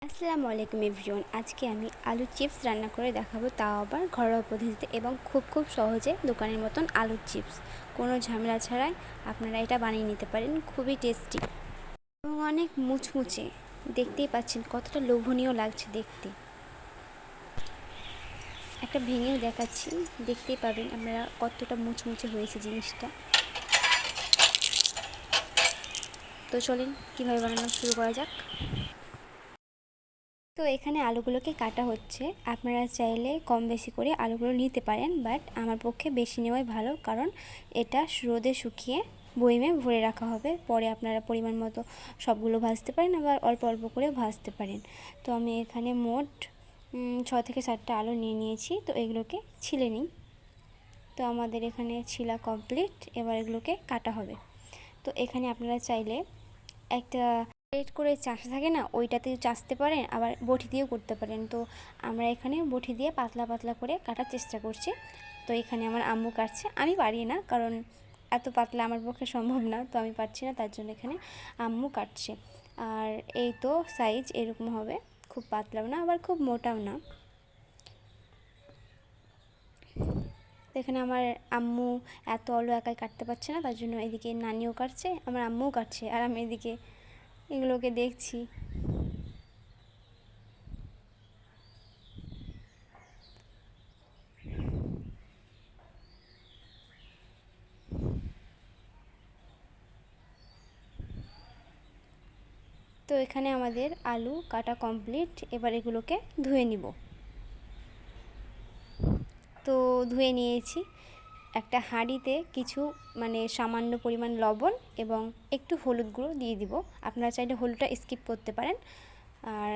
আসসালামু আলাইকুম এভরিওয়ান। আজকে আমি আলু চিপস রান্না করে দেখাবো, তাও আবার ঘরোয়া পদ্ধতিতে এবং খুব সহজে, দোকানের মতন আলুর চিপস। কোনো ঝামেলা ছাড়াই আপনারা এটা বানিয়ে নিতে পারেন। খুবই টেস্টি এবং অনেক মুচমুচে। দেখতেই পাচ্ছেন কতটা লোভনীয় লাগছে দেখতে। একটা ভেঙেও দেখাচ্ছি, দেখতেই পাবেন আপনারা কতটা মুচমুচে হয়েছে জিনিসটা। তো চলেন কীভাবে বানানো শুরু করা যাক। তো এখানে আলুগুলোকে কাটা হচ্ছে। আপনারা চাইলে কম বেশি করে আলুগুলো নিতে পারেন, বাট আমার পক্ষে বেশি নেওয়াই ভালো, কারণ এটা রোদে শুকিয়ে বয়মে ভরে রাখা হবে। পরে আপনারা পরিমাণ মতো সবগুলো ভাজতে পারেন, আবার অল্প অল্প করে ভাজতে পারেন। তো আমি এখানে মোট 6 থেকে 7টা আলু নিয়ে নিয়েছি। তো এগুলোকে ছিলে নিই। তো আমাদের এখানে ছিলা কমপ্লিট। এবার এগুলোকে কাটা হবে। তো এখানে আপনারা চাইলে একটা প্লেট করে চাষা থাকে না, ওইটাতে চাষতে পারেন, আবার বটি দিয়েও করতে পারেন। তো আমরা এখানে বটি দিয়ে পাতলা পাতলা করে কাটার চেষ্টা করছি। তো এখানে আমার আম্মু কাটছে, আমি পারি না, কারণ এত পাতলা আমার পক্ষে সম্ভব না। তো আমি পারছি না, তার জন্য এখানে আম্মু কাটছে। আর এই তো সাইজ এরকম হবে, খুব পাতলাও না আবার খুব মোটাও না। এখানে আমার আম্মু এত আলু একাই কাটতে পারছে না, তার জন্য এদিকে নানিও কাটছে, আমার আম্মুও কাটছে, আর আমি এদিকে এগুলোকে দেখছি। তো এখানে আমাদের আলু কাটা কমপ্লিট। এবার এগুলোকে ধুয়ে নিব। তো ধুয়ে নিয়েছি। একটা হাঁড়িতে কিছু সামান্য পরিমাণ লবণ এবং একটু হলুদ গুঁড়ো দিয়ে দিব। আপনারা চাইলে হলুদটা স্কিপ করতে পারেন, আর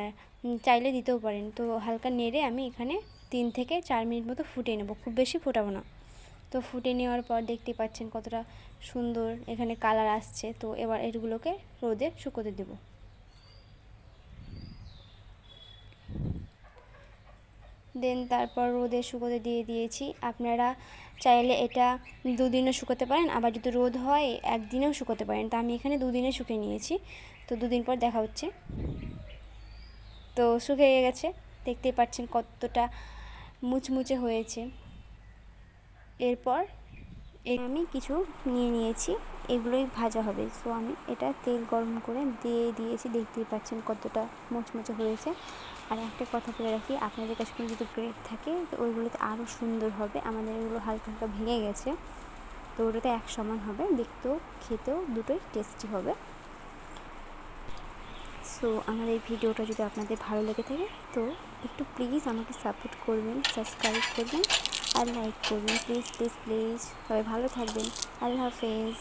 চাইলে দিতেও পারেন। তো হালকা নেড়ে আমি এখানে 3 থেকে 4 মিনিট মতো ফুটিয়ে নেব, খুব বেশি ফোটাবো না। তো ফুটে নেওয়ার পর দেখতে পাচ্ছেন কতটা সুন্দর এখানে কালার আসছে। তো এবার এগুলোকে রোদে শুকোতে দেব। দেন তারপর রোদে শুকোতে দিয়ে দিয়েছি। আপনারা চাইলে এটা 2 দিনও শুকোতে পারেন, আবার যদি রোদ হয় 1 দিনেও শুকোতে পারেন। তো আমি এখানে 2 দিনে শুকিয়ে নিয়েছি। তো 2 দিন পর দেখা হচ্ছে। তো শুকিয়ে গেছে, দেখতেই পাচ্ছেন কতটা মুচমুচে হয়েছে। এরপর আমি কিছু নিয়ে নিয়েছি, এগুলোই ভাজা হবে। সো আমি এটা তেল গরম করে দিয়ে দিয়েছি, দেখতেই পাচ্ছেন কতটা মুচমুচে হয়েছে। আর একটা কথা বলে রাখি, আপনাদের কাছে কোনো যদি গ্রেট থাকে তো ওইগুলোতে আরও সুন্দর হবে। আমাদের এগুলো হালকা হালকা ভেঙে গেছে, তো ওটাতে এক সমান হবে, দেখতেও খেতেও দুটোই টেস্টি হবে। সো আমার এই ভিডিওটা যদি আপনাদের ভালো লেগে থাকে তো একটু প্লিজ আমাকে সাপোর্ট করবেন, সাবস্ক্রাইব করবেন আর লাইক করবেন, প্লিজ প্লিজ প্লিজ। সবাই ভালো থাকবেন। আল্লাহ হাফেজ।